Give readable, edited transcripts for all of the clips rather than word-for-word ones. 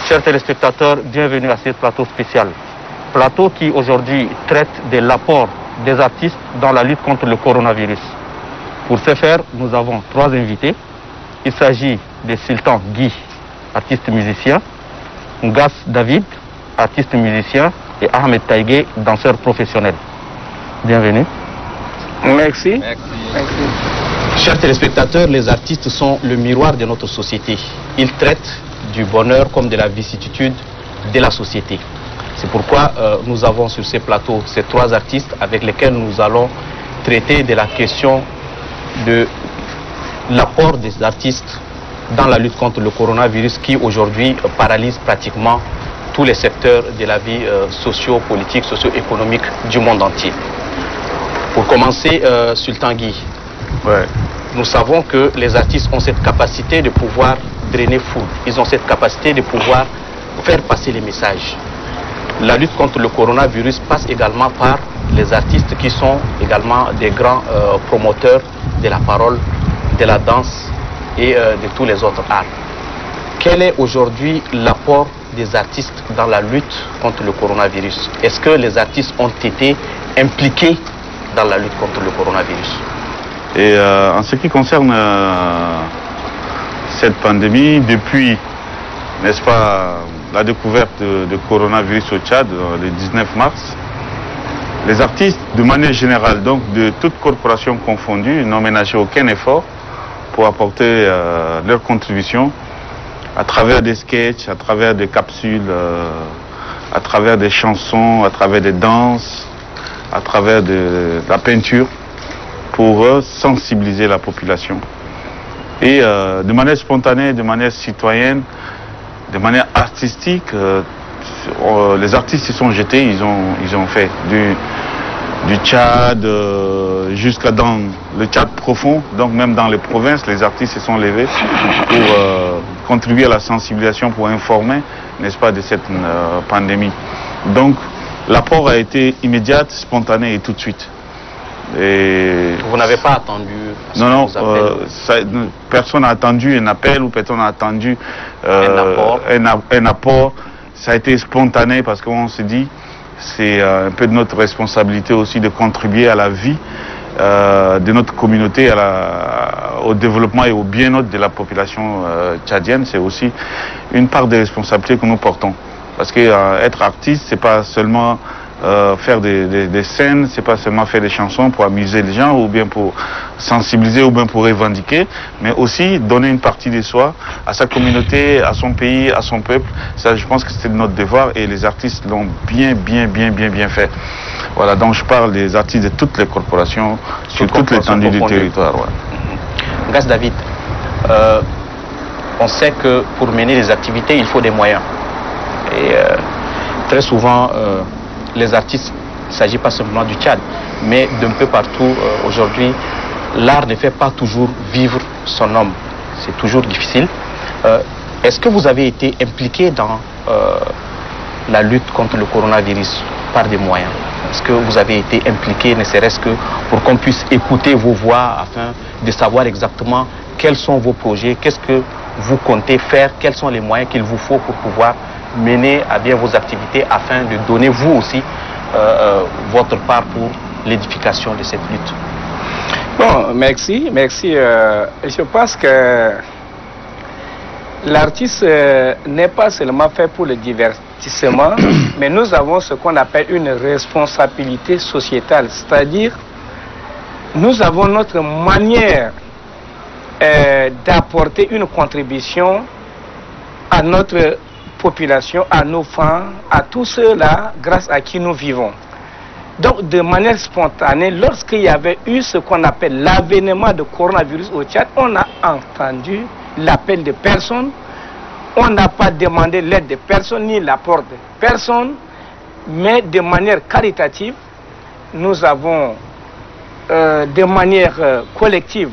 Chers téléspectateurs, bienvenue à ce plateau spécial. Plateau qui aujourd'hui traite de l'apport des artistes dans la lutte contre le coronavirus. Pour ce faire, nous avons 3 invités. Il s'agit de Sultan Guy, artiste musicien, Ngas David, artiste musicien, et Ahmed Taïgué, danseur professionnel. Bienvenue. Merci. Chers téléspectateurs, les artistes sont le miroir de notre société. Ils traitent du bonheur comme de la vicissitude de la société. C'est pourquoi nous avons sur ces plateaux ces 3 artistes avec lesquels nous allons traiter de la question de l'apport des artistes dans la lutte contre le coronavirus qui aujourd'hui paralyse pratiquement tous les secteurs de la vie socio-politique, socio-économique du monde entier. Pour commencer, Sultan Guy, nous savons que les artistes ont cette capacité de pouvoir drainer foule. Ils ont cette capacité de pouvoir faire passer les messages. La lutte contre le coronavirus passe également par les artistes qui sont également des grands promoteurs de la parole, de la danse et de tous les autres arts. Quel est aujourd'hui l'apport des artistes dans la lutte contre le coronavirus? Est-ce que les artistes ont été impliqués dans la lutte contre le coronavirus? Et en ce qui concerne cette pandémie, depuis, n'est-ce pas, la découverte de coronavirus au Tchad, le 19 mars, les artistes, de manière générale, donc de toutes corporations confondues, n'ont ménagé aucun effort pour apporter leur contribution à travers des sketchs, à travers des capsules, à travers des chansons, à travers des danses, à travers de la peinture, pour sensibiliser la population. Et de manière spontanée, de manière citoyenne, de manière artistique, les artistes se sont jetés, ils ont fait du Tchad jusqu'à dans le Tchad profond, donc même dans les provinces, les artistes se sont levés pour contribuer à la sensibilisation, pour informer, n'est-ce pas, de cette pandémie. Donc l'apport a été immédiat, spontané et tout de suite. Et vous n'avez pas attendu? Non, personne n'a attendu un appel ou personne n'a attendu un apport. Ça a été spontané parce qu'on s'est dit c'est un peu de notre responsabilité aussi de contribuer à la vie de notre communauté, au développement et au bien-être de la population tchadienne. C'est aussi une part des responsabilités que nous portons. Parce que être artiste, c'est pas seulement faire des scènes, c'est pas seulement faire des chansons pour amuser les gens ou bien pour sensibiliser ou bien pour revendiquer, mais aussi donner une partie de soi à sa communauté, à son pays, à son peuple. Ça, je pense que c'est notre devoir et les artistes l'ont bien fait. Voilà, donc je parle des artistes de toutes les corporations sur toute l'étendue du territoire. Ouais. Ngas David, on sait que pour mener les activités, il faut des moyens. Et très souvent, les artistes, il ne s'agit pas simplement du Tchad, mais d'un peu partout aujourd'hui, l'art ne fait pas toujours vivre son homme. C'est toujours difficile. Est-ce que vous avez été impliqué dans la lutte contre le coronavirus par des moyens? Est-ce que vous avez été impliqué, ne serait-ce que pour qu'on puisse écouter vos voix afin de savoir exactement quels sont vos projets, qu'est-ce que vous comptez faire, quels sont les moyens qu'il vous faut pour pouvoir mener à bien vos activités afin de donner vous aussi votre part pour l'édification de cette lutte? Bon, merci. Je pense que l'artiste n'est pas seulement fait pour le divertissement, mais nous avons ce qu'on appelle une responsabilité sociétale, c'est-à-dire nous avons notre manière d'apporter une contribution à notre population, à nos fans, à tous ceux-là grâce à qui nous vivons. Donc de manière spontanée, lorsqu'il y avait eu ce qu'on appelle l'avènement de coronavirus au Tchad, on a entendu l'appel de personne, on n'a pas demandé l'aide de personne ni l'apport de personne, mais de manière caritative, nous avons de manière collective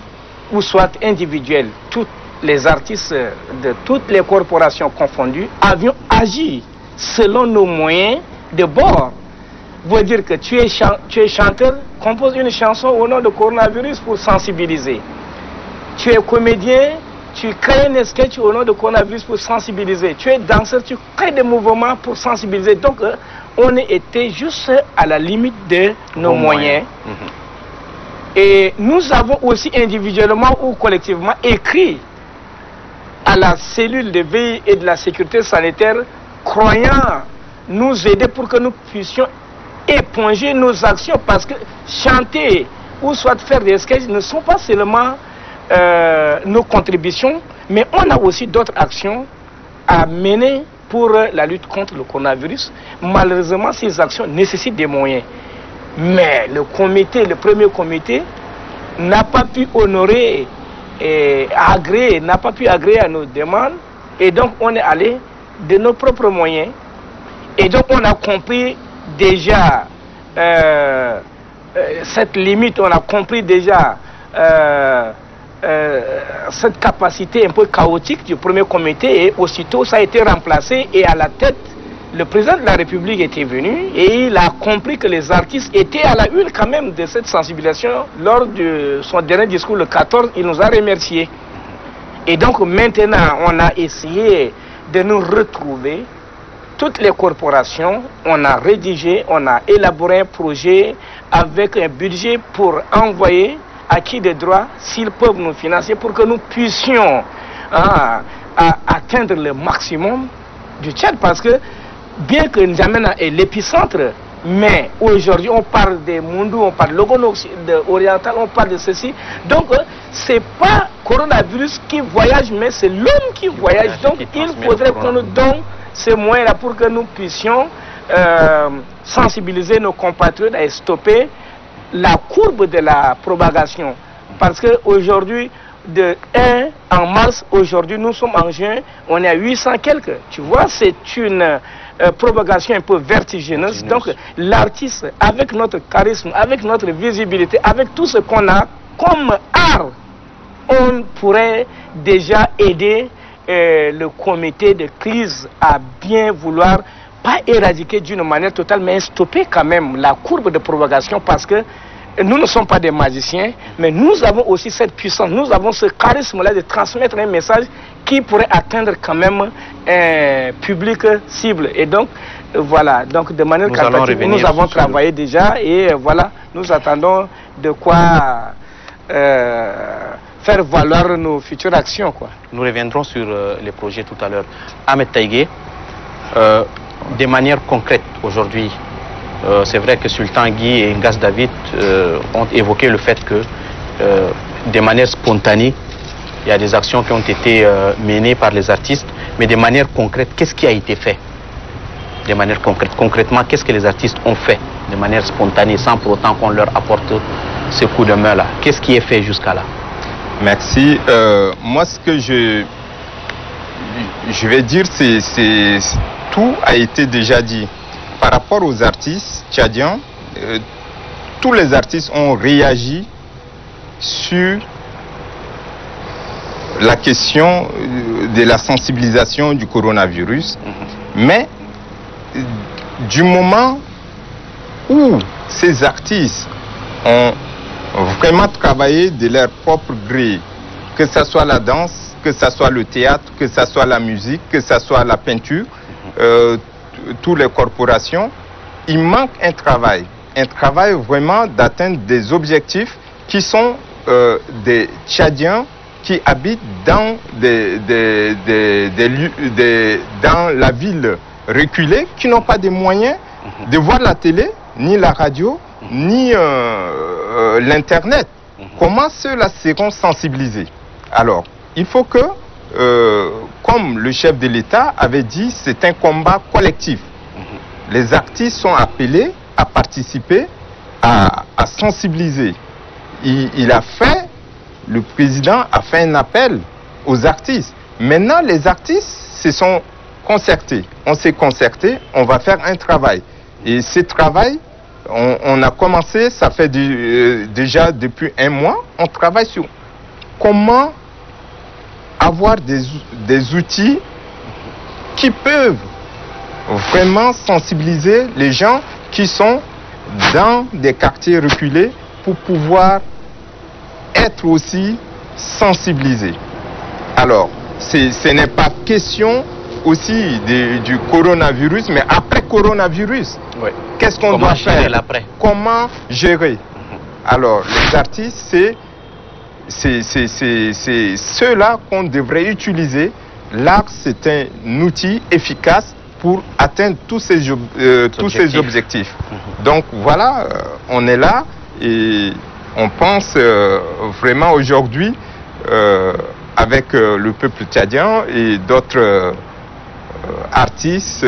ou soit individuelle, toutes les artistes de toutes les corporations confondues avions agi selon nos moyens de bord. Veut dire que tu es chanteur, compose une chanson au nom de coronavirus pour sensibiliser. Tu es comédien, tu crées un sketch au nom de coronavirus pour sensibiliser. Tu es danseur, tu crées des mouvements pour sensibiliser. Donc, on était juste à la limite de nos moyens. Et nous avons aussi individuellement ou collectivement écrit à la cellule de veille et de la sécurité sanitaire, croyant nous aider pour que nous puissions éponger nos actions. Parce que chanter ou soit faire des sketchs ne sont pas seulement nos contributions, mais on a aussi d'autres actions à mener pour la lutte contre le coronavirus. Malheureusement, ces actions nécessitent des moyens. Mais le premier comité, n'a pas pu honorer et agréer, n'a pas pu agréer à nos demandes. Et donc, on est allé de nos propres moyens. Et donc, on a compris déjà cette limite, on a compris déjà cette capacité un peu chaotique du premier comité. Et aussitôt, ça a été remplacé. Et à la tête, le président de la République était venu et il a compris que les artistes étaient à la une quand même de cette sensibilisation. Lors de son dernier discours, le 14, il nous a remerciés. Et donc maintenant, on a essayé de nous retrouver, toutes les corporations, on a rédigé, on a élaboré un projet avec un budget pour envoyer à qui de droit, s'ils peuvent nous financer, pour que nous puissions atteindre le maximum du Tchad. Parce que bien que N'Djamena est l'épicentre, mais aujourd'hui on parle des Mundou, on parle de l'Ogono oriental, on parle de ceci. Donc c'est pas coronavirus qui voyage, mais c'est l'homme qui voyage. Donc il faudrait qu'on nous donne ces moyens-là pour que nous puissions sensibiliser nos compatriotes et stopper la courbe de la propagation. Parce qu'aujourd'hui, de 1 en mars, aujourd'hui nous sommes en juin, on est à 800 quelques. Tu vois, c'est une propagation un peu vertigineuse. Donc l'artiste, avec notre charisme, avec notre visibilité, avec tout ce qu'on a comme art, on pourrait déjà aider le comité de crise à bien vouloir, pas éradiquer d'une manière totale, mais stopper quand même la courbe de propagation. Parce que nous ne sommes pas des magiciens, mais nous avons aussi cette puissance, nous avons ce charisme-là de transmettre un message qui pourrait atteindre quand même un public cible. Et donc, voilà, donc de manière qualitative, nous avons travaillé déjà et voilà, nous attendons de quoi faire valoir nos futures actions, quoi. Nous reviendrons sur les projets tout à l'heure. Ahmed Taïgué, de manière concrète aujourd'hui, c'est vrai que Sultan Guy et Ngas David ont évoqué le fait que de manière spontanée, il y a des actions qui ont été menées par les artistes, mais de manière concrète, qu'est-ce qui a été fait? De manière concrète, concrètement, qu'est-ce que les artistes ont fait de manière spontanée, sans pour autant qu'on leur apporte ce coup de main-là? Qu'est-ce qui est fait jusqu'à là? Merci. Moi, ce que je vais dire, c'est tout a été déjà dit. Par rapport aux artistes tchadiens, tous les artistes ont réagi sur la question de la sensibilisation du coronavirus. Mais du moment où ces artistes ont vraiment travaillé de leur propre gré, que ce soit la danse, que ce soit le théâtre, que ce soit la musique, que ce soit la peinture, toutes les corporations, il manque un travail vraiment d'atteindre des objectifs qui sont des Tchadiens qui habitent dans dans la ville reculée, qui n'ont pas de moyens de voir la télé, ni la radio, ni l'internet. Comment ceux-là seront sensibilisés? Alors, il faut que, comme le chef de l'État avait dit, c'est un combat collectif. Les artistes sont appelés à participer, à sensibiliser. Le président a fait un appel aux artistes. Maintenant, les artistes se sont concertés. On s'est concertés, on va faire un travail. Et ce travail, on a commencé, ça fait déjà depuis un mois, on travaille sur comment avoir des outils qui peuvent vraiment sensibiliser les gens qui sont dans des quartiers reculés pour pouvoir être aussi sensibilisés. Alors, ce n'est pas question aussi du coronavirus, mais après coronavirus, Oui. qu'est-ce qu'on doit faire? Comment gérer? Alors, les artistes, c'est ceux-là qu'on devrait utiliser. L'art, c'est un outil efficace pour atteindre tous ces objectifs. Donc voilà, on est là et on pense vraiment aujourd'hui avec le peuple tchadien et d'autres artistes,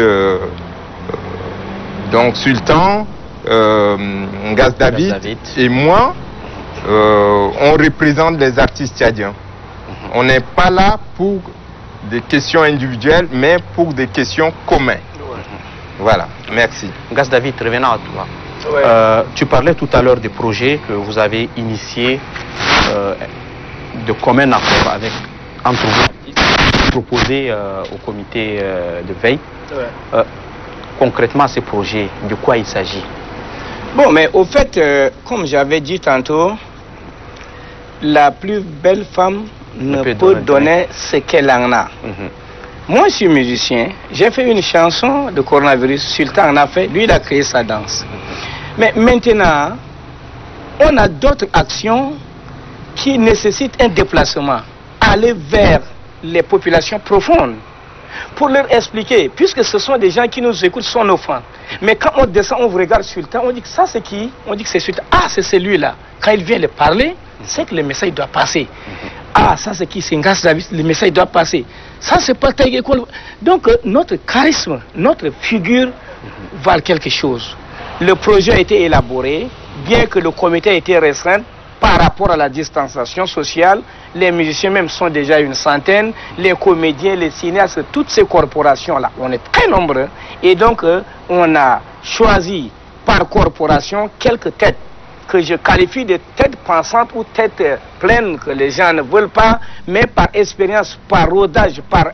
donc Sultan, Ngaz David et moi, on représente les artistes tchadiens. On n'est pas là pour des questions individuelles, mais pour des questions communes. Voilà, merci. Ngaz David, revenons à toi. Ouais. Tu parlais tout à l'heure des projets que vous avez initiés de commun accord avec entre vous, proposés au comité de veille. Ouais. Concrètement, ces projets, de quoi il s'agit? Bon, mais au fait, comme j'avais dit tantôt, la plus belle femme ne peut donner ce qu'elle en a. Moi, je suis musicien. J'ai fait une chanson de coronavirus. Sultan en a fait. Lui, il a créé sa danse. Mais maintenant, on a d'autres actions qui nécessitent un déplacement. Aller vers les populations profondes pour leur expliquer, puisque ce sont des gens qui nous écoutent, sont nos fans. Mais quand on descend, on vous regarde Sultan, on dit que ça c'est qui? On dit que c'est Sultan. Ah, c'est celui-là. Quand il vient le parler, c'est que le message doit passer. Ah, ça c'est qui? C'est Ngaz David, le message doit passer. Ça c'est pas Taïgé. Donc notre charisme, notre figure valent quelque chose. Le projet a été élaboré, bien que le comité ait été restreint par rapport à la distanciation sociale. Les musiciens même sont déjà une centaine, les comédiens, les cinéastes, toutes ces corporations-là, on est très nombreux. Et donc on a choisi par corporation quelques têtes que je qualifie de têtes pensantes ou têtes pleines que les gens ne veulent pas, mais par expérience, par rodage, par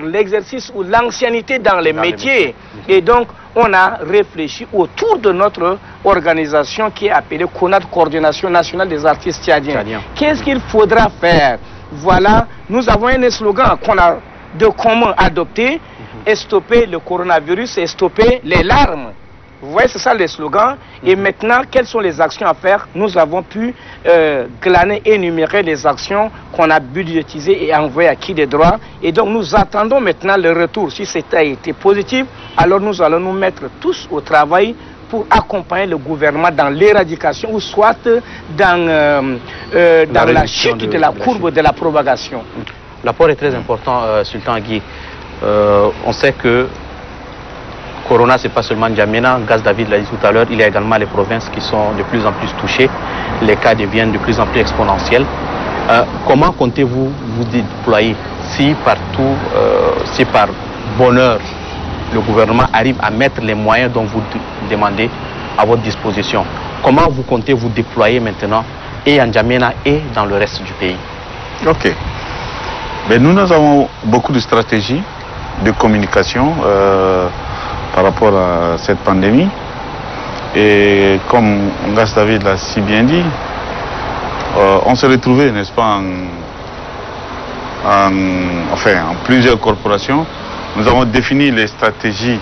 l'exercice ou l'ancienneté dans les métiers. Et donc, on a réfléchi autour de notre organisation qui est appelée CONAT, Coordination Nationale des Artistes Tchadiens. Qu'est-ce qu'il faudra faire? Voilà, nous avons un slogan qu'on a de commun adopté, stopper le coronavirus et stopper les larmes. Vous voyez, c'est ça le slogan. Et maintenant, quelles sont les actions à faire? Nous avons pu glaner, énumérer les actions qu'on a budgétisées et envoyées à qui des droits. Et donc, nous attendons maintenant le retour. Si c'était a été positif, alors nous allons nous mettre tous au travail pour accompagner le gouvernement dans l'éradication ou soit dans la chute de la courbe de la propagation. L'apport est très important, Sultan Guy. On sait que Corona, c'est pas seulement N'Djamena, Ngaz David l'a dit tout à l'heure, il y a également les provinces qui sont de plus en plus touchées. Les cas deviennent de plus en plus exponentiels. Comment comptez-vous vous déployer si partout, si par bonheur, le gouvernement arrive à mettre les moyens dont vous demandez à votre disposition? Comment vous comptez vous déployer maintenant et en N'Djamena et dans le reste du pays? Ok. Mais nous avons beaucoup de stratégies de communication par rapport à cette pandémie. Et comme Ngaz David l'a si bien dit, on s'est retrouvés, n'est-ce pas, en plusieurs corporations. Nous avons défini les stratégies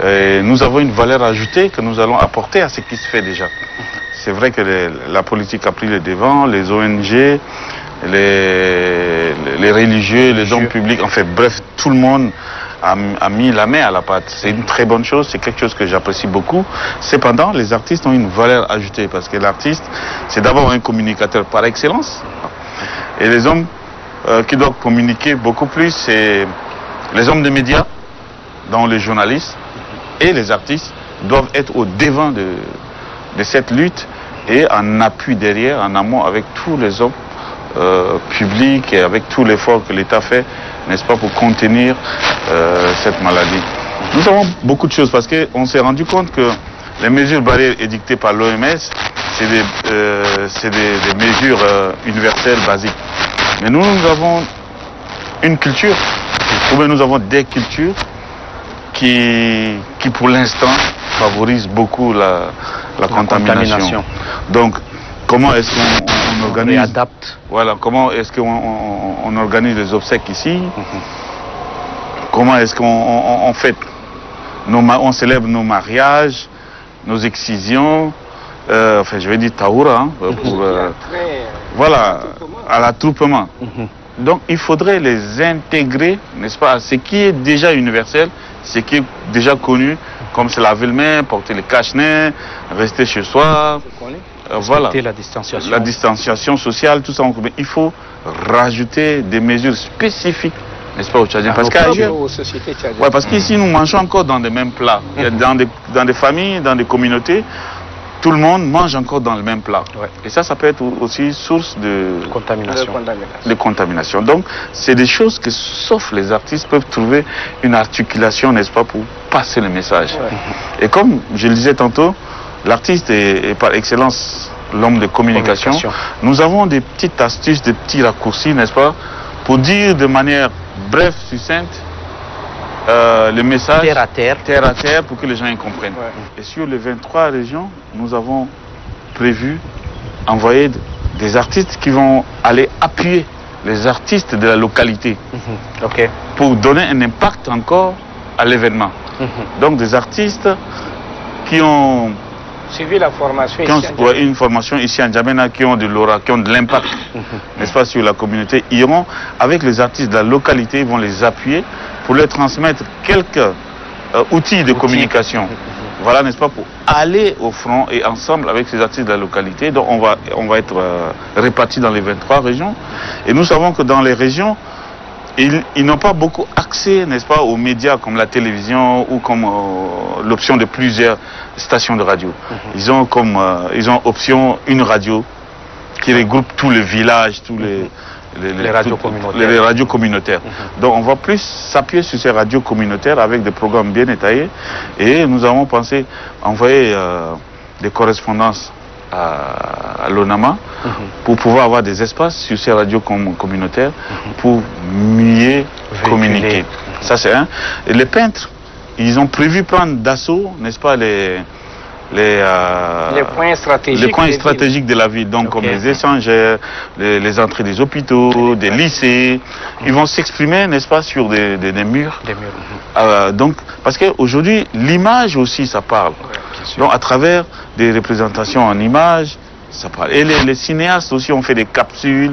et nous avons une valeur ajoutée que nous allons apporter à ce qui se fait déjà. C'est vrai que la politique a pris le devant, les ONG, les religieux, les hommes publics, en fait, bref, tout le monde a mis la main à la pâte. C'est une très bonne chose, c'est quelque chose que j'apprécie beaucoup. Cependant, les artistes ont une valeur ajoutée parce que l'artiste, c'est d'abord un communicateur par excellence. Et les hommes qui doivent communiquer beaucoup plus, c'est les hommes des médias, dont les journalistes, et les artistes doivent être au devant de cette lutte et en appui derrière, en amont, avec tous les hommes publics et avec tout l'effort que l'État fait, n'est-ce pas, pour contenir cette maladie. Nous avons beaucoup de choses parce qu'on s'est rendu compte que les mesures barrières édictées par l'OMS, c'est des mesures universelles, basiques. Mais nous avons une culture, ou bien nous avons des cultures qui pour l'instant favorisent beaucoup la contamination. Donc, comment est-ce qu'on organise, adapte. Voilà, comment est-ce qu'on organise les obsèques ici, comment est-ce qu'on fête, on célèbre nos mariages, nos excisions, enfin je vais dire taoura, hein, pour, voilà, à l'attroupement. Donc il faudrait les intégrer, n'est-ce pas, à ce qui est déjà universel, ce qui est déjà connu, comme se laver les mains, porter le cache-nez, rester chez soi. Voilà, la distanciation sociale, tout ça. Mais il faut rajouter des mesures spécifiques, n'est-ce pas, au Tchadien, parce parce qu'ici nous mangeons encore dans les mêmes plats. Dans des familles, dans des communautés, tout le monde mange encore dans le même plat. Et ça peut être aussi source de contamination. Donc c'est des choses que, sauf les artistes, peuvent trouver une articulation, n'est-ce pas, pour passer le message. Et comme je le disais tantôt, l'artiste est par excellence l'homme de communication. Nous avons des petites astuces, des petits raccourcis, n'est-ce pas, pour dire de manière brève, succincte, le message terre à terre pour que les gens y comprennent. Et sur les 23 régions, nous avons prévu envoyer des artistes qui vont aller appuyer les artistes de la localité pour donner un impact encore à l'événement. Donc des artistes qui ont suivi la formation une formation ici à N'Djamena, qui ont de l'aura, qui ont de l'impact, n'est-ce pas, sur la communauté, iront avec les artistes de la localité, ils vont les appuyer pour leur transmettre quelques outils de communication. Voilà, n'est-ce pas, pour aller au front et ensemble avec ces artistes de la localité. Donc on va être répartis dans les 23 régions. Et nous savons que dans les régions, ils n'ont pas beaucoup accès, n'est-ce pas, aux médias comme la télévision ou comme l'option de plusieurs stations de radio. Ils ont option une radio qui regroupe tous les villages, tous les radios communautaires. Donc on va plus s'appuyer sur ces radios communautaires avec des programmes bien détaillés. Et nous avons pensé envoyer des correspondances à l'ONAMA pour pouvoir avoir des espaces sur ces radios communautaires pour mieux communiquer. Ça c'est un. Et les peintres, ils ont prévu prendre d'assaut, n'est-ce pas, les points stratégiques de la ville, donc comme les échangeurs, les entrées des hôpitaux, des lycées. Ils vont s'exprimer, n'est-ce pas, sur des murs. Donc, parce qu'aujourd'hui, l'image aussi, ça parle. Donc à travers des représentations en images, ça parle. Et les cinéastes aussi ont fait des capsules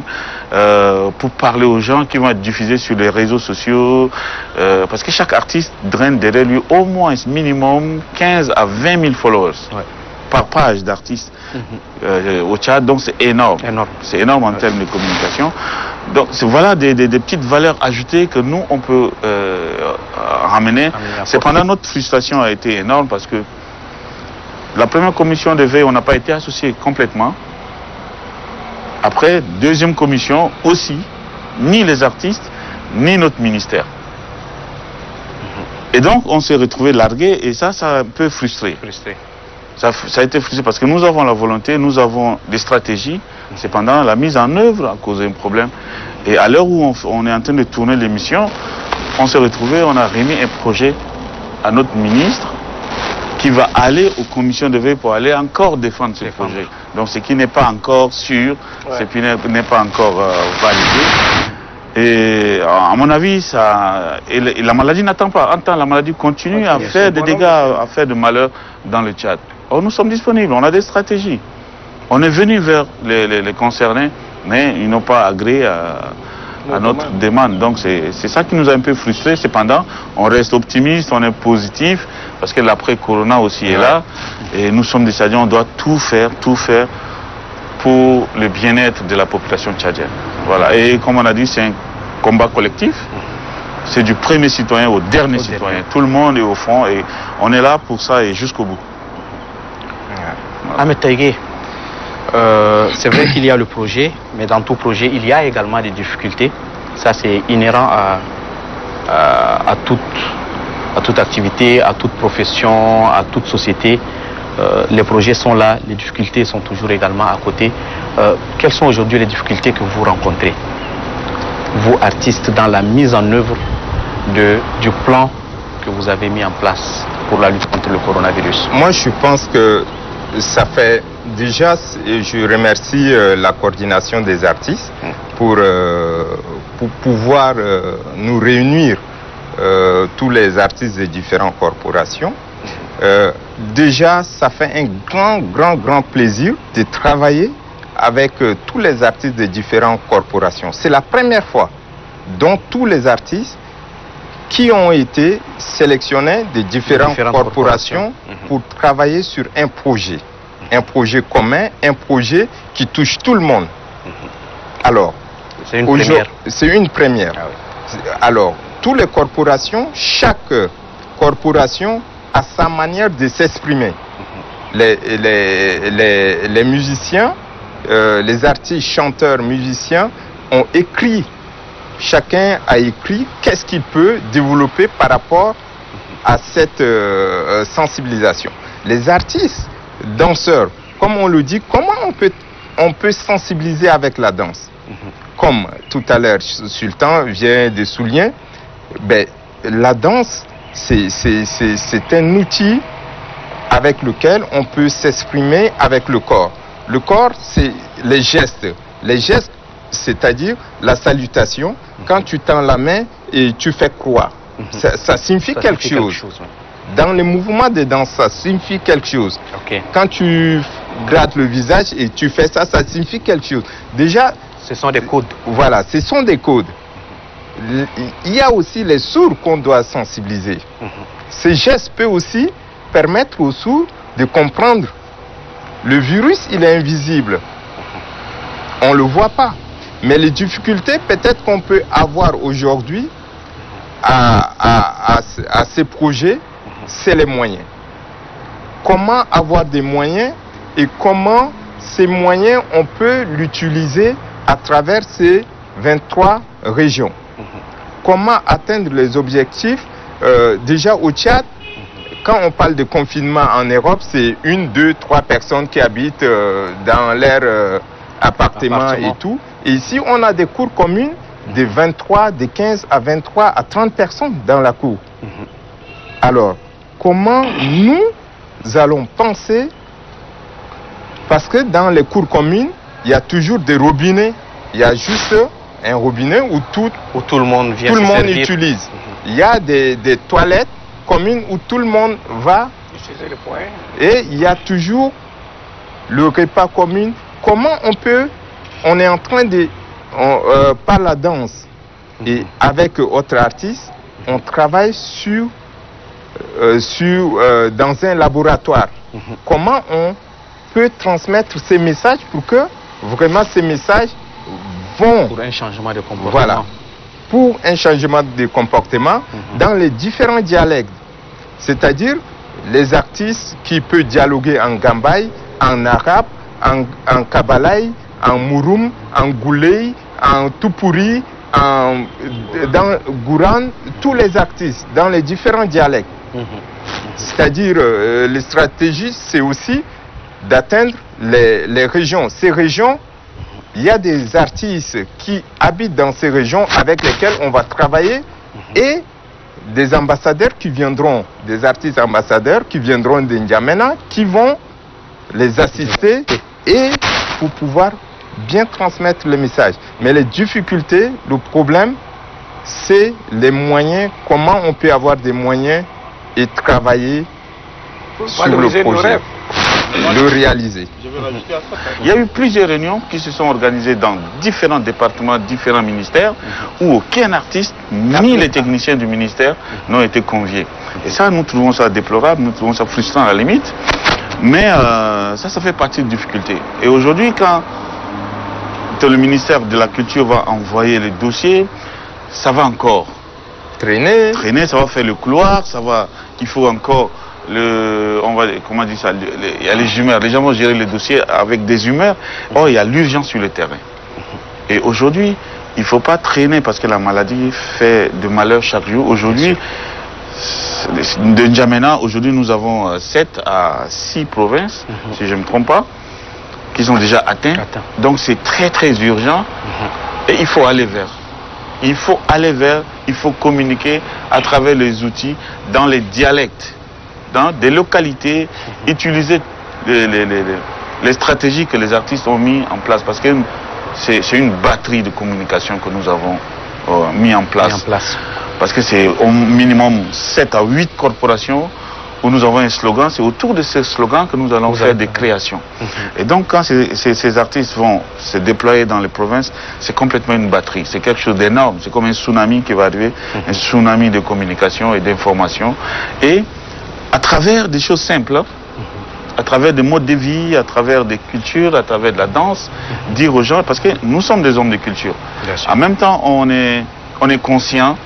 pour parler aux gens qui vont être diffusés sur les réseaux sociaux. Parce que chaque artiste draine derrière lui au moins minimum 15 à 20 000 followers par page d'artiste au Tchad. Donc c'est énorme. C'est énorme en termes de communication. Donc voilà des petites valeurs ajoutées que nous on peut ramener. Cependant notre frustration a été énorme parce que la première commission de veille, on n'a pas été associé complètement. Après, deuxième commission aussi, ni les artistes, ni notre ministère. Et donc, on s'est retrouvé largué et ça a un peu frustré. Ça a été frustré parce que nous avons la volonté, nous avons des stratégies. Cependant, la mise en œuvre a causé un problème. Et à l'heure où on est en train de tourner l'émission, on s'est retrouvé, on a remis un projet à notre ministre qui va aller aux commissions de veille pour aller encore défendre ce projet. Donc ce qui n'est pas encore sûr, ce qui n'est pas encore validé. Et à mon avis, la maladie n'attend pas. La maladie continue à faire des dégâts, à faire de malheur dans le Tchad. Or, nous sommes disponibles, on a des stratégies. On est venu vers les concernés, mais ils n'ont pas agréé à notre demande. Donc c'est ça qui nous a un peu frustrés. Cependant, on reste optimiste, on est positif, parce que l'après-corona aussi est là. Et nous sommes des Tchadiens, on doit tout faire pour le bien-être de la population tchadienne. Voilà. Et comme on a dit, c'est un combat collectif. C'est du premier citoyen au dernier citoyen. Tout le monde est au front et on est là pour ça et jusqu'au bout. Ahmed Taïgué, c'est vrai qu'il y a le projet, mais dans tout projet, il y a également des difficultés. Ça, c'est inhérent à toute activité, à toute profession, à toute société. Les projets sont là, les difficultés sont toujours également à côté. Quelles sont aujourd'hui les difficultés que vous rencontrez, vous artistes, dans la mise en œuvre du plan que vous avez mis en place pour la lutte contre le coronavirus? Moi, je pense que ça fait déjà, je remercie la coordination des artistes pour pouvoir nous réunir tous les artistes des différentes corporations. Déjà, ça fait un grand plaisir de travailler avec tous les artistes des différentes corporations. C'est la première fois dont tous les artistes qui ont été sélectionnés des différentes corporations pour travailler sur un projet commun, un projet qui touche tout le monde. Alors, c'est une première. C'est une première. Ah oui. Alors, toutes les corporations, chaque corporation a sa manière de s'exprimer. Les musiciens, les artistes, chanteurs, musiciens ont écrit, chacun a écrit qu'est-ce qu'il peut développer par rapport à cette sensibilisation. Les artistes, danseurs, comme on le dit, comment on peut sensibiliser avec la danse? Comme tout à l'heure, Sultan vient de souligner, ben, la danse, c'est un outil avec lequel on peut s'exprimer avec le corps. Le corps, c'est les gestes. Les gestes, c'est-à-dire la salutation. Quand tu tends la main et tu fais croix, ça signifie quelque chose. Dans les mouvements de danse, ça signifie quelque chose. Okay. Quand tu grattes le visage et tu fais ça, ça signifie quelque chose. Déjà, ce sont des codes. Voilà, ce sont des codes. Il y a aussi les sourds qu'on doit sensibiliser. Ces gestes peuvent aussi permettre aux sourds de comprendre. Le virus, il est invisible. On ne le voit pas. Mais les difficultés peut-être qu'on peut avoir aujourd'hui à ces projets, c'est les moyens. Comment avoir des moyens et comment ces moyens, on peut l'utiliser à travers ces 23 régions. Comment atteindre les objectifs? Déjà au Tchad, quand on parle de confinement en Europe, c'est 1, 2, 3 personnes qui habitent dans leur appartement et tout. Et ici, on a des cours communes de 23, de 15 à 23 à 30 personnes dans la cour. Alors, comment nous allons penser? Parce que dans les cours communes, il y a toujours des robinets. Il y a juste un robinet où tout le monde vient tout le monde utilise. Il y a des toilettes communes où tout le monde va. Et il y a toujours le repas commun. Comment on est en train de, par la danse et avec autres artistes, on travaille dans un laboratoire. Comment on peut transmettre ces messages pour que vraiment ces messages vont... Pour un changement de comportement. Voilà. Pour un changement de comportement dans les différents dialectes. C'est-à-dire les artistes qui peuvent dialoguer en Gambaye, en arabe, en Kabalaï, en Mouroum, en Gouley, en Tupuri, dans Gouran, tous les artistes dans les différents dialectes. C'est-à-dire les stratégies, c'est aussi d'atteindre les régions. Ces régions, il y a des artistes qui habitent dans ces régions avec lesquels on va travailler et des ambassadeurs qui viendront, des artistes ambassadeurs qui viendront de N'Djamena, qui vont les assister et pour pouvoir bien transmettre le message. Mais les difficultés, le problème, c'est les moyens, comment on peut avoir des moyens et travailler sur le projet, le réaliser. Il y a eu plusieurs réunions qui se sont organisées dans différents départements, différents ministères, où aucun artiste, ni les techniciens du ministère, n'ont été conviés. Et ça, nous trouvons ça déplorable, nous trouvons ça frustrant à la limite. Mais ça fait partie de difficultés. Et aujourd'hui, quand le ministère de la Culture va envoyer les dossiers, ça va encore traîner, ça va faire le couloir, il faut encore comment dire ça, il y a les humeurs, les gens vont gérer les dossiers avec des humeurs. Or, il y a l'urgence sur le terrain. Et aujourd'hui, il ne faut pas traîner parce que la maladie fait de malheur chaque jour. Aujourd'hui, de N'Djamena, aujourd'hui nous avons 7 à 6 provinces, si je ne me trompe pas, qui sont déjà atteintes. Donc c'est très très urgent et il faut aller vers. Il faut communiquer à travers les outils, dans les dialectes, dans des localités, utiliser les stratégies que les artistes ont mis en place, parce que c'est une batterie de communication que nous avons mis en place. Parce que c'est au minimum 7 à 8 corporations où nous avons un slogan. C'est autour de ce slogan que nous allons faire des créations. Et donc quand ces artistes vont se déployer dans les provinces, c'est complètement une batterie. C'est quelque chose d'énorme. C'est comme un tsunami qui va arriver, un tsunami de communication et d'information. Et à travers des choses simples, à travers des modes de vie, à travers des cultures, à travers de la danse, dire aux gens, parce que nous sommes des hommes de culture. En même temps, on est conscient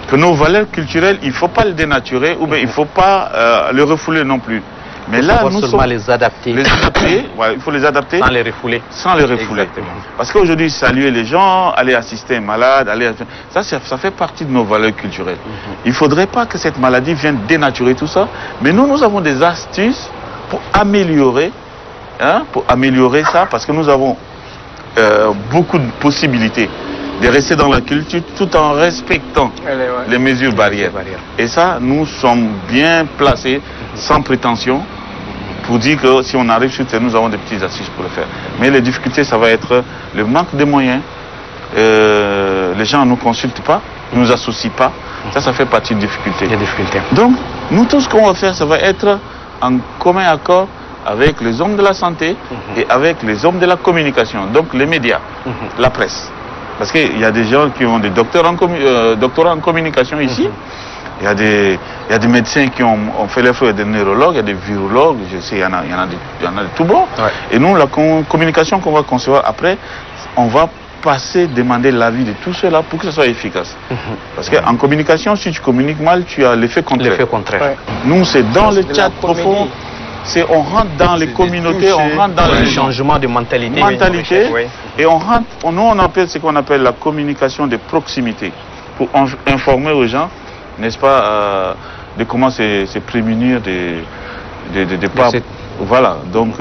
que nos valeurs culturelles, il ne faut pas les dénaturer ou bien il ne faut pas le refouler non plus. Mais là, nous sommes les adapter. Ouais, il faut les adapter. Sans les refouler. Sans les refouler. Exactement. Parce qu'aujourd'hui, saluer les gens, aller assister un malade, ça fait partie de nos valeurs culturelles. Il ne faudrait pas que cette maladie vienne dénaturer tout ça. Mais nous avons des astuces pour améliorer ça, parce que nous avons beaucoup de possibilités de rester dans la culture tout en respectant les mesures barrières. Et ça, nous sommes bien placés, sans prétention, pour dire que si on arrive sur terre, nous avons des petites astuces pour le faire. Mais les difficultés, ça va être le manque de moyens. Les gens ne nous consultent pas, ne nous associent pas. Ça fait partie des difficultés. Donc, nous, tout ce qu'on va faire, ça va être en commun accord avec les hommes de la santé et avec les hommes de la communication, donc les médias, la presse. Parce qu'il y a des gens qui ont des doctorats en communication ici. Il y a des médecins qui ont fait les feux, des neurologues, il y a des virologues, je sais, il y en a de tout bon. Et nous, la communication qu'on va concevoir après, on va demander l'avis de tout cela pour que ce soit efficace. Parce qu'en communication, si tu communiques mal, tu as l'effet contraire. Nous, c'est dans le chat profond. On rentre dans les communautés, on rentre dans le changement de mentalité. Et on appelle ce qu'on appelle la communication de proximité, pour informer aux gens, n'est-ce pas, de comment se prémunir des pas. Voilà, donc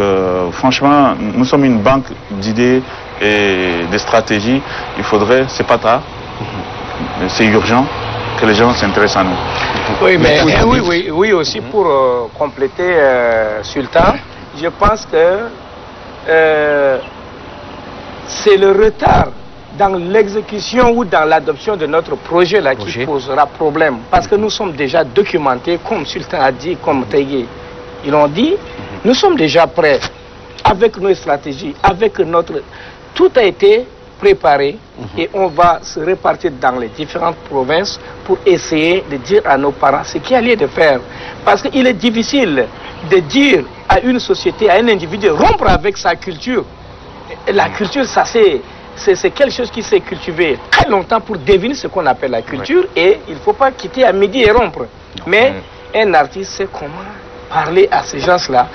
franchement, nous sommes une banque d'idées et de stratégies. Il faudrait, c'est pas tard, c'est urgent que les gens s'intéressent à nous. Oui, mais oui, aussi pour compléter Sultan, je pense que c'est le retard dans l'exécution ou dans l'adoption de notre projet là qui posera problème. Parce que nous sommes déjà documentés, comme Sultan a dit, comme Taïgé, ils l'ont dit, nous sommes déjà prêts avec nos stratégies, avec notre... Tout a été préparé et on va se répartir dans les différentes provinces pour essayer de dire à nos parents ce qu'il y a lieu de faire. Parce qu'il est difficile de dire à une société, à un individu, rompre avec sa culture. La culture, ça c'est quelque chose qui s'est cultivé très longtemps pour devenir ce qu'on appelle la culture et il ne faut pas quitter à midi et rompre. Mais un artiste sait comment parler à ces gens-là.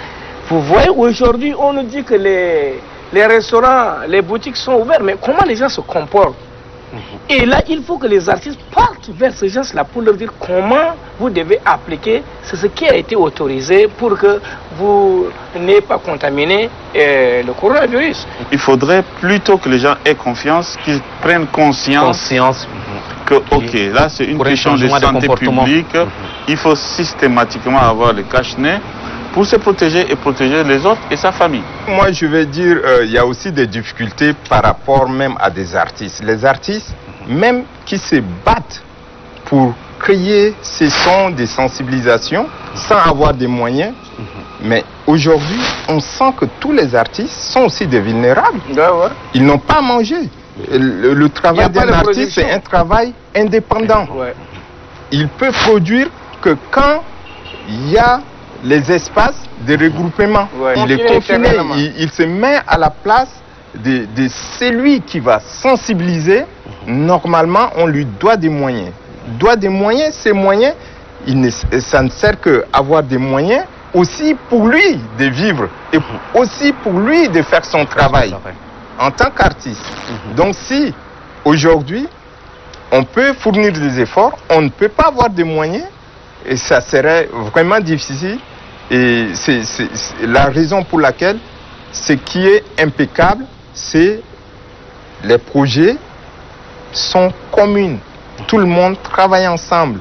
Vous voyez, aujourd'hui, on nous dit que les restaurants, les boutiques sont ouverts, mais comment les gens se comportent? Et là, il faut que les artistes partent vers ces gens-là pour leur dire comment vous devez appliquer ce qui a été autorisé pour que vous n'ayez pas contaminé le coronavirus. Il faudrait plutôt que les gens aient confiance, qu'ils prennent conscience que, ok, là c'est une question de santé publique, il faut systématiquement avoir le cache-nez pour se protéger et protéger les autres et sa famille. Moi, je vais dire, il y a aussi des difficultés par rapport même à des artistes. Les artistes, même qui se battent pour créer ces sons de sensibilisation sans avoir des moyens, mais aujourd'hui, on sent que tous les artistes sont aussi des vulnérables. Ils n'ont pas mangé. Le travail d'un artiste, c'est un travail indépendant. Il peut produire que quand il y a les espaces de regroupement. Il est confiné, il se met à la place de celui qui va sensibiliser. Normalement, on lui doit des moyens. Ces moyens, ça ne sert qu'à avoir des moyens aussi pour lui de vivre et aussi pour lui de faire son travail en tant qu'artiste. Donc si aujourd'hui, on peut fournir des efforts, on ne peut pas avoir des moyens, et ça serait vraiment difficile. Et c'est la raison pour laquelle ce qui est impeccable, c'est les projets sont communs. Tout le monde travaille ensemble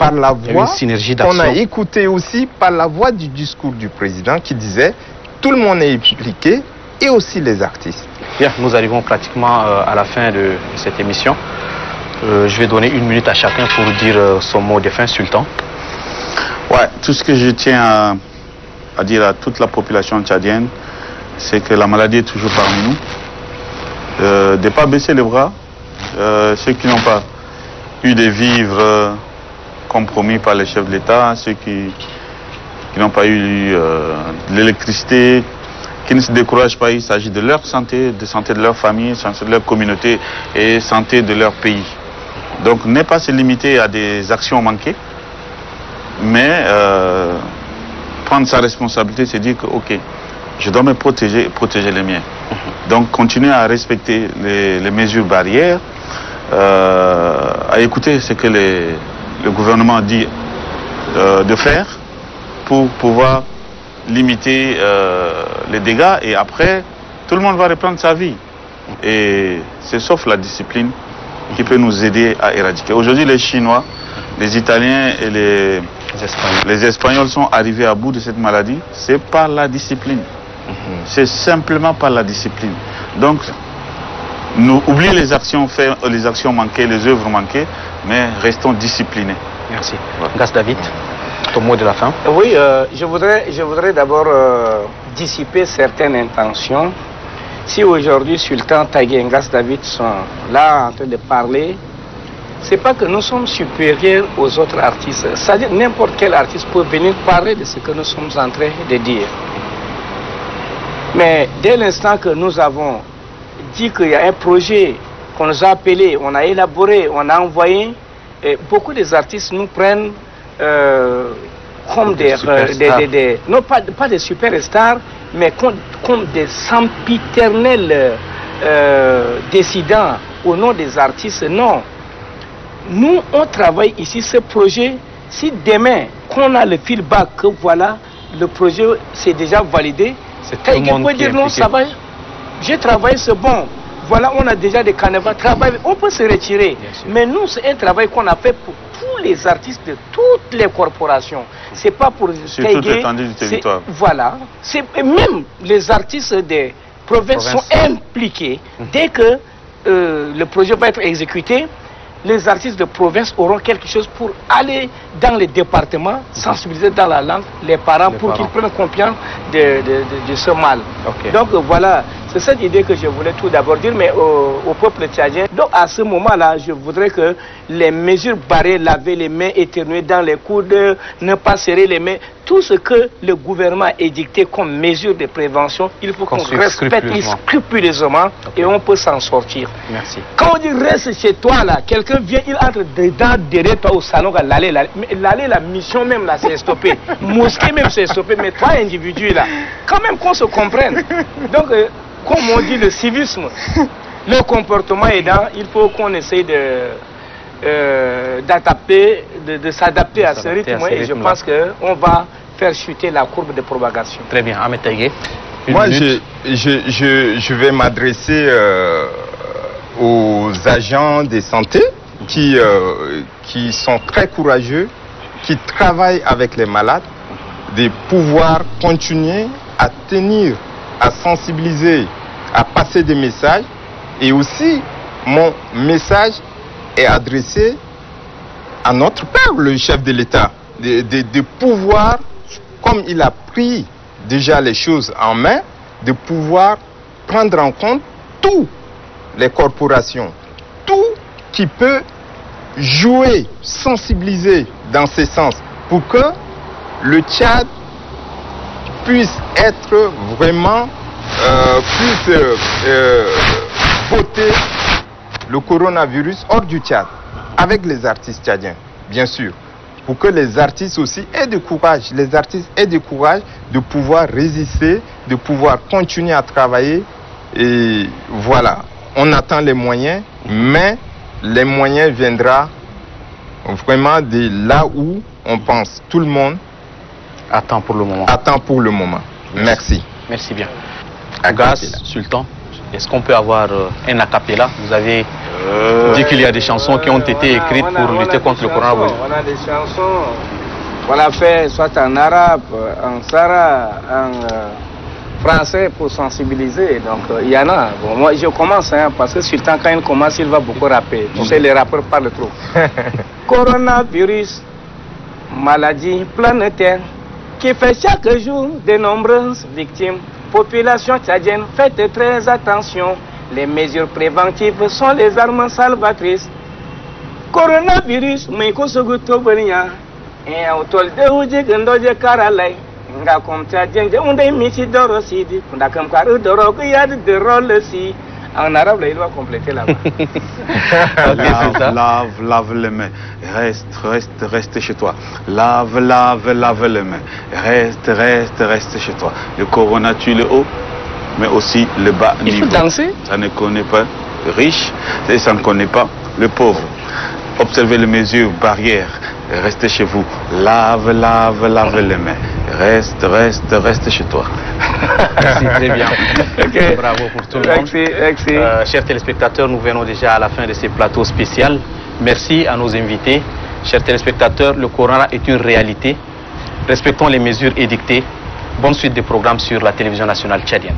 par la voix synergie qu'on a d'action. écoutée aussi par la voix du discours du président qui disait tout le monde est impliqué et aussi les artistes. Bien, nous arrivons pratiquement à la fin de cette émission. Je vais donner 1 minute à chacun pour dire son mot de fin, Sultan. Ouais, tout ce que je tiens à dire à toute la population tchadienne, c'est que la maladie est toujours parmi nous. De ne pas baisser les bras. Ceux qui n'ont pas eu des vivres compromis par les chefs de l'État, ceux qui n'ont pas eu de l'électricité, qui ne se découragent pas, il s'agit de leur santé, de santé de leur famille, santé de leur communauté et santé de leur pays. Donc ne pas se limiter à des actions manquées, mais prendre sa responsabilité, c'est dire que ok, je dois me protéger et protéger les miens. Donc continuer à respecter les mesures barrières, à écouter ce que le gouvernement dit de faire pour pouvoir limiter les dégâts, et après tout le monde va reprendre sa vie. Et c'est sauf la discipline qui peut nous aider à éradiquer. Aujourd'hui, les Chinois, les Italiens et les Espagnols sont arrivés à bout de cette maladie. C'est par la discipline. C'est simplement par la discipline. Donc, nous oublions les actions faites, les actions manquées, les œuvres manquées, mais restons disciplinés. Merci. Gas David, ton mot de la fin. Oui, je voudrais d'abord dissiper certaines intentions. Si aujourd'hui Sultan Tagué et Gas David sont là en train de parler, c'est pas que nous sommes supérieurs aux autres artistes. C'est-à-dire n'importe quel artiste peut venir parler de ce que nous sommes en train de dire. Mais dès l'instant que nous avons dit qu'il y a un projet qu'on nous a appelé, on a élaboré, on a envoyé, beaucoup des artistes nous prennent comme non pas des superstars, mais comme des sempiternels décidants au nom des artistes. Non. Nous, on travaille ici ce projet. Si demain, qu'on a le feedback que voilà, le projet c'est déjà validé, quelqu'un peut dire non, ça va, j'ai travaillé, c'est bon. Voilà, on a déjà des carnavals, on peut se retirer. Mais nous, c'est un travail qu'on a fait pour tous les artistes de toutes les corporations. C'est pas pour sur toute l'étendue du territoire. Voilà. Même les artistes des provinces sont impliqués. Dès que le projet va être exécuté, les artistes de province auront quelque chose pour aller dans les départements, sensibiliser dans la langue les parents pour qu'ils prennent confiance de ce mal. Okay. Donc voilà, c'est cette idée que je voulais tout d'abord dire, mais au peuple tchadien. Donc à ce moment-là, je voudrais que les mesures barrées, laver les mains, éternuer dans les coudes, ne pas serrer les mains, tout ce que le gouvernement a édicté comme mesure de prévention, il faut qu'on respecte scrupuleusement et on peut s'en sortir. Merci. Quand on dit reste chez toi là, quelqu'un vient, il entre dedans, derrière toi au salon, l'aller, la mission même là, c'est stoppé. Mosquée même, c'est stoppé, mais toi, individu là, quand même qu'on se comprenne. Donc, comme on dit, le civisme, le comportement aidant, il faut qu'on essaye d'adapter, de s'adapter à ce rythme, et je pense qu'on va faire chuter la courbe de propagation. Très bien, Ahmed Tagué. Moi, je vais m'adresser aux agents de santé qui sont très courageux, qui travaillent avec les malades, de pouvoir continuer à tenir, à sensibiliser, à passer des messages. Et aussi, mon message est adressé à notre père, le chef de l'État, de pouvoir, comme il a pris déjà les choses en main, de pouvoir prendre en compte toutes les corporations, tout qui peut jouer, sensibiliser dans ce sens, pour que le Tchad puisse être vraiment plus voter le coronavirus hors du Tchad, avec les artistes tchadiens, bien sûr, pour que les artistes aussi aient du courage, les artistes aient du courage de pouvoir résister, de pouvoir continuer à travailler. Et voilà, on attend les moyens, mais les moyens viendront vraiment de là où on pense. Tout le monde attend pour le moment. Attend pour le moment. Merci. Merci bien. Gas, Sultan, est-ce qu'on peut avoir un acapella? Vous avez dit qu'il y a des chansons qui ont été écrites pour lutter contre le coronavirus. On a des chansons, on l'a fait soit en arabe, en sara, en français pour sensibiliser. Donc il y en a. Bon, moi je commence parce que Sultan quand il commence il va beaucoup rapper. Tu sais les rappeurs parlent trop. Coronavirus, maladie planétaire qui fait chaque jour de nombreuses victimes. Population tchadienne, faites très attention. Les mesures préventives sont les armes salvatrices. Coronavirus, mais qu'on se goûte au bria. Et au tol de Uji Gandoje Karalay. Nga comme tchadien, on est mis d'orosidi. On a comme carreau de roquillade de rôle-ci. En arabe, là, il doit compléter là-bas. Lave les mains. Reste chez toi. Lave les mains. Reste chez toi. Le corona tue le haut, mais aussi le bas niveau. Il faut danser. Ça ne connaît pas le riche et ça ne connaît pas le pauvre. Observez les mesures barrières. Restez chez vous. Lave les mains. Reste chez toi. Merci, très bien. Okay. Bravo pour tout le monde. Merci. Chers téléspectateurs, nous venons déjà à la fin de ce plateau spécial. Merci à nos invités. Chers téléspectateurs, le corona est une réalité. Respectons les mesures édictées. Bonne suite des programmes sur la télévision nationale tchadienne.